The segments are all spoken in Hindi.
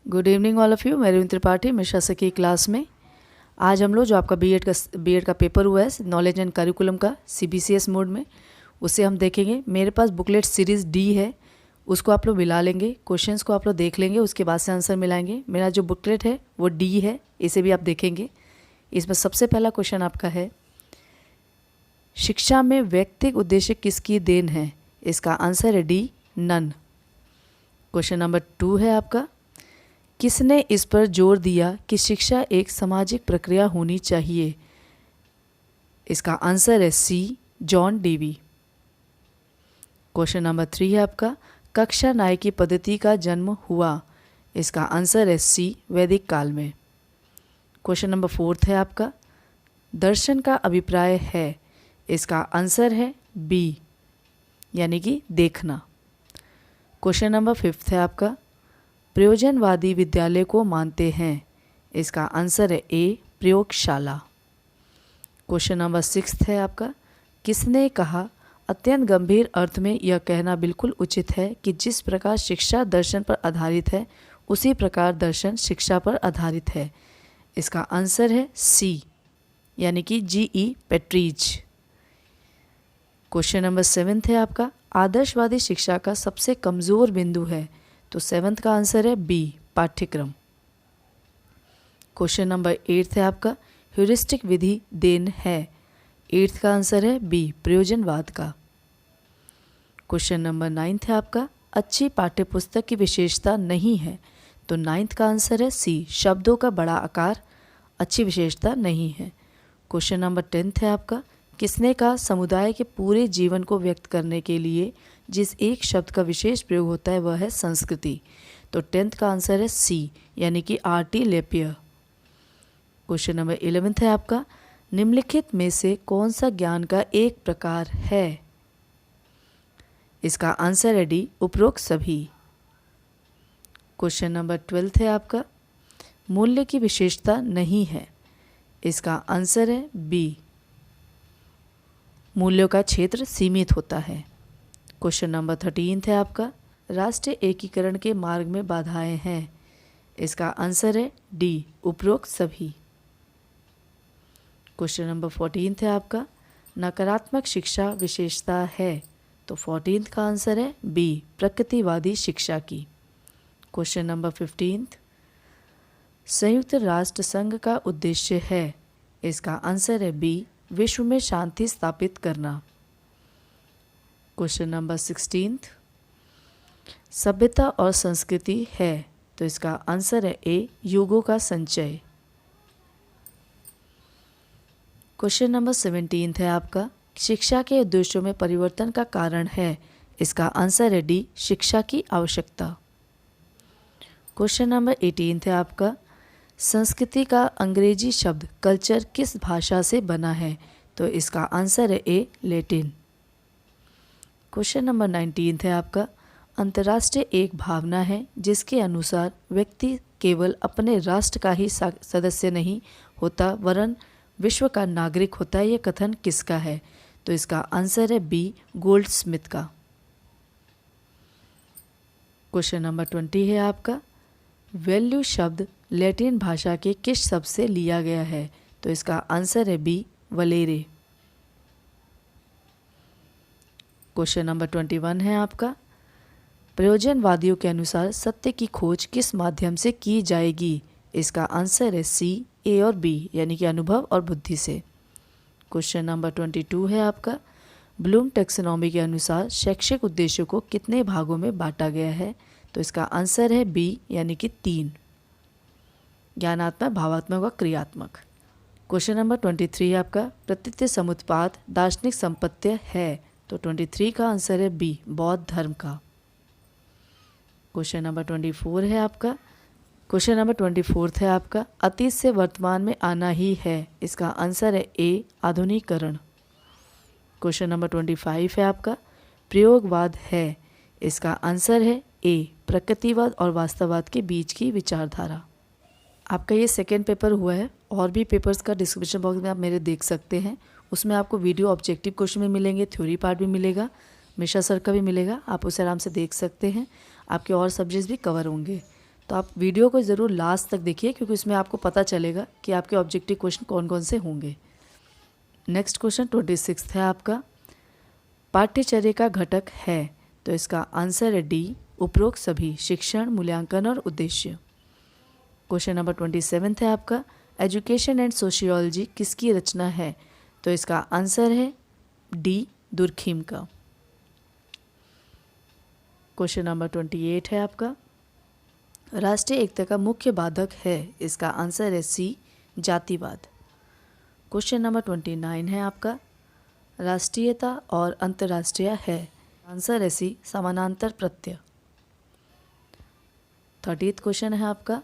Good evening all of you. मैं रविंद्र त्रिपाठी मिश्रा सर की क्लास में आज हम लोग जो आपका बीएड का पेपर हुआ है नॉलेज एंड करिकुलम का सीबीसीएस मोड में, उसे हम देखेंगे। मेरे पास बुकलेट सीरीज़ डी है, उसको आप लोग मिला लेंगे, क्वेश्चंस को आप लोग देख लेंगे, उसके बाद से आंसर मिलाएंगे। मेरा जो बुकलेट है वो डी है, इसे भी आप देखेंगे। इसमें सबसे पहला क्वेश्चन आपका है, शिक्षा में व्यक्तिगत उद्देश्य किसकी देन है? इसका आंसर है डी, नन। क्वेश्चन नंबर 2 है आपका, किसने इस पर जोर दिया कि शिक्षा एक सामाजिक प्रक्रिया होनी चाहिए? इसका आंसर है सी, जॉन डेवी। क्वेश्चन नंबर 3 है आपका, कक्षा नायकी पद्धति का जन्म हुआ? इसका आंसर है सी, वैदिक काल में। क्वेश्चन नंबर 4 है आपका, दर्शन का अभिप्राय है? इसका आंसर है बी, यानी कि देखना। क्वेश्चन नंबर 5 है आपका, प्रयोजनवादी विद्यालय को मानते हैं? इसका आंसर है ए, प्रयोगशाला। क्वेश्चन नंबर 6 है आपका, किसने कहा अत्यंत गंभीर अर्थ में यह कहना बिल्कुल उचित है कि जिस प्रकार शिक्षा दर्शन पर आधारित है उसी प्रकार दर्शन शिक्षा पर आधारित है? इसका आंसर है सी, यानी कि जी.ई. पेट्रीज। क्वेश्चन नंबर 7 है आपका, आदर्शवादी शिक्षा का सबसे कमज़ोर बिंदु है? तो 7 का आंसर है बी, पाठ्यक्रम। क्वेश्चन नंबर 8 है आपका, ह्यूरिस्टिक विधि देन है? 8 का आंसर है बी, प्रयोजनवाद का। क्वेश्चन नंबर 9 है आपका, अच्छी पाठ्यपुस्तक की विशेषता नहीं है? तो 9 का आंसर है सी, शब्दों का बड़ा आकार अच्छी विशेषता नहीं है। क्वेश्चन नंबर 10 है आपका, किसने कहा समुदाय के पूरे जीवन को व्यक्त करने के लिए जिस एक शब्द का विशेष प्रयोग होता है वह है संस्कृति? तो 10 का आंसर है सी, यानी कि आर.टी. लेपियर। क्वेश्चन नंबर 11 है आपका, निम्नलिखित में से कौन सा ज्ञान का एक प्रकार है? इसका आंसर है डी, उपरोक्त सभी। क्वेश्चन नंबर 12 है आपका, मूल्य की विशेषता नहीं है? इसका आंसर है बी, मूल्यों का क्षेत्र सीमित होता है। क्वेश्चन नंबर 13 है आपका, राष्ट्रीय एकीकरण के मार्ग में बाधाएं हैं? इसका आंसर है डी, उपरोक्त सभी। क्वेश्चन नंबर 14 है आपका, नकारात्मक शिक्षा विशेषता है? तो 14 का आंसर है बी, प्रकृतिवादी शिक्षा की। क्वेश्चन नंबर 15, संयुक्त राष्ट्र संघ का उद्देश्य है? इसका आंसर है बी, विश्व में शांति स्थापित करना। क्वेश्चन नंबर 16, सभ्यता और संस्कृति है? तो इसका आंसर है ए, युगों का संचय। क्वेश्चन नंबर 17 है आपका, शिक्षा के उद्देश्यों में परिवर्तन का कारण है? इसका आंसर है डी, शिक्षा की आवश्यकता। क्वेश्चन नंबर 18 है आपका, संस्कृति का अंग्रेजी शब्द कल्चर किस भाषा से बना है? तो इसका आंसर है ए, लैटिन। क्वेश्चन नंबर 19 है आपका, अंतर्राष्ट्रीय एक भावना है जिसके अनुसार व्यक्ति केवल अपने राष्ट्र का ही सदस्य नहीं होता वरन विश्व का नागरिक होता है, यह कथन किसका है? तो इसका आंसर है बी, गोल्डस्मिथ का। क्वेश्चन नंबर 20 है आपका, वैल्यू शब्द लैटिन भाषा के किस शब्द से लिया गया है? तो इसका आंसर है बी, वलेरे। क्वेश्चन नंबर 21 है आपका, प्रयोजनवादियों के अनुसार सत्य की खोज किस माध्यम से की जाएगी? इसका आंसर है सी, ए और बी, यानी कि अनुभव और बुद्धि से। क्वेश्चन नंबर 22 है आपका, ब्लूम टैक्सोनॉमी के अनुसार शैक्षिक उद्देश्यों को कितने भागों में बांटा गया है? तो इसका आंसर है बी, यानी कि 3, ज्ञानात्मक, भावात्मक और क्रियात्मक। क्वेश्चन नंबर 23 है आपका, प्रतीत समुत्पाद दार्शनिक संपत्ति है? तो 23 का आंसर है बी, बौद्ध धर्म का। क्वेश्चन नंबर 24 है आपका, क्वेश्चन नंबर 24 है आपका, अतीत से वर्तमान में आना ही है? इसका आंसर है ए, आधुनिकीकरण। क्वेश्चन नंबर 25 है आपका, प्रयोगवाद है? इसका आंसर है ए, प्रकृतिवाद और वास्तववाद के बीच की विचारधारा। आपका ये सेकेंड पेपर हुआ है, और भी पेपर्स का डिस्क्रिप्शन बॉक्स में आप मेरे देख सकते हैं। उसमें आपको वीडियो ऑब्जेक्टिव क्वेश्चन भी मिलेंगे, थ्योरी पार्ट भी मिलेगा, मिश्रा सर का भी मिलेगा, आप उसे आराम से देख सकते हैं। आपके और सब्जेक्ट्स भी कवर होंगे। तो आप वीडियो को ज़रूर लास्ट तक देखिए, क्योंकि इसमें आपको पता चलेगा कि आपके ऑब्जेक्टिव क्वेश्चन कौन कौन से होंगे। नेक्स्ट क्वेश्चन 26 है आपका, पाठ्यचर्या का घटक है, तो इसका आंसर है डी, उपरोक्त सभी, शिक्षण, मूल्यांकन और उद्देश्य। क्वेश्चन नंबर 27 है आपका, एजुकेशन एंड सोशियोलॉजी किसकी रचना है, तो इसका आंसर है डी, दुर्खीम का। क्वेश्चन नंबर 28 है आपका, राष्ट्रीय एकता का मुख्य बाधक है, इसका आंसर है सी, जातिवाद। क्वेश्चन नंबर 29 है आपका, राष्ट्रीयता और अंतर्राष्ट्रीय है, आंसर है सी, समानांतर प्रत्यय। 30th क्वेश्चन है आपका,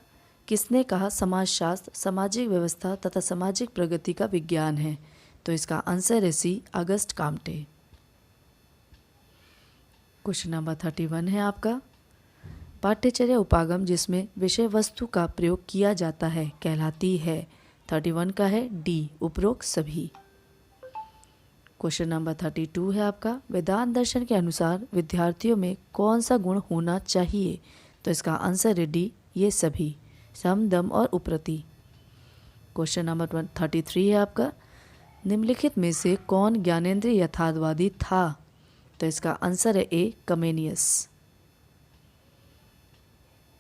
किसने कहा समाजशास्त्र सामाजिक व्यवस्था तथा सामाजिक प्रगति का विज्ञान है, तो इसका आंसर है सी, अगस्ट काम्टे। क्वेश्चन नंबर 31 है आपका, पाठ्यचर्या उपागम जिसमें विषय वस्तु का प्रयोग किया जाता है कहलाती है, 31 का है डी, उपरोक्त सभी। क्वेश्चन नंबर 32 है आपका, वेदांत दर्शन के अनुसार विद्यार्थियों में कौन सा गुण होना चाहिए, तो इसका आंसर है डी, ये सभी, सम, दम और उपरति। क्वेश्चन नंबर 33 है आपका, निम्नलिखित में से कौन ज्ञानेंद्रिय यथार्थवादी था, तो इसका आंसर है ए, कमेनियस।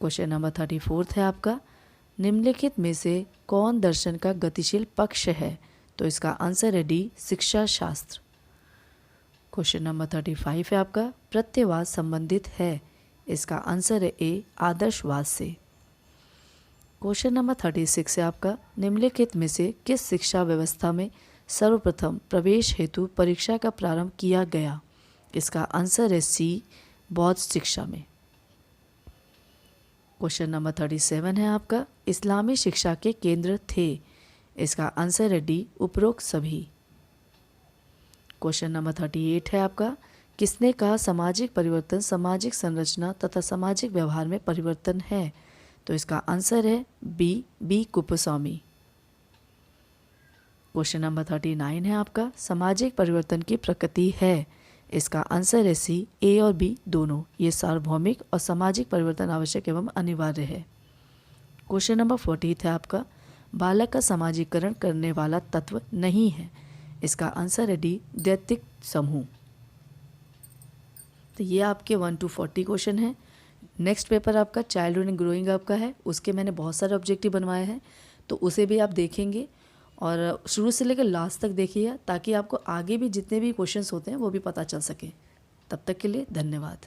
क्वेश्चन नंबर 34 है आपका, निम्नलिखित में से कौन दर्शन का गतिशील पक्ष है, तो इसका आंसर है डी, शिक्षा शास्त्र। क्वेश्चन नंबर 35 है आपका, प्रत्ययवाद संबंधित है, इसका आंसर है ए, आदर्शवाद से। क्वेश्चन नंबर 36 है आपका, निम्नलिखित में से किस शिक्षा व्यवस्था में सर्वप्रथम प्रवेश हेतु परीक्षा का प्रारंभ किया गया, इसका आंसर है सी, बौद्ध शिक्षा में। क्वेश्चन नंबर 37 है आपका, इस्लामी शिक्षा के केंद्र थे, इसका आंसर है डी, उपरोक्त सभी। क्वेश्चन नंबर 38 है आपका, किसने कहा सामाजिक परिवर्तन सामाजिक संरचना तथा सामाजिक व्यवहार में परिवर्तन है, तो इसका आंसर है बी, कुप्पस्वामी। क्वेश्चन नंबर 39 है आपका, सामाजिक परिवर्तन की प्रकृति है, इसका आंसर है सी, ए और बी दोनों, ये सार्वभौमिक और सामाजिक परिवर्तन आवश्यक एवं अनिवार्य है। क्वेश्चन नंबर 40 है आपका, बालक का सामाजिकरण करने वाला तत्व नहीं है, इसका आंसर है डी, दैत्तिक समूह। तो ये आपके 1 to 40 क्वेश्चन है। नेक्स्ट पेपर आपका चाइल्डहुड एंड ग्रोइंग अप का है, उसके मैंने बहुत सारे ऑब्जेक्टिव बनवाए हैं, तो उसे भी आप देखेंगे और शुरू से लेकर लास्ट तक देखिए, ताकि आपको आगे भी जितने भी क्वेश्चंस होते हैं वो भी पता चल सके। तब तक के लिए धन्यवाद।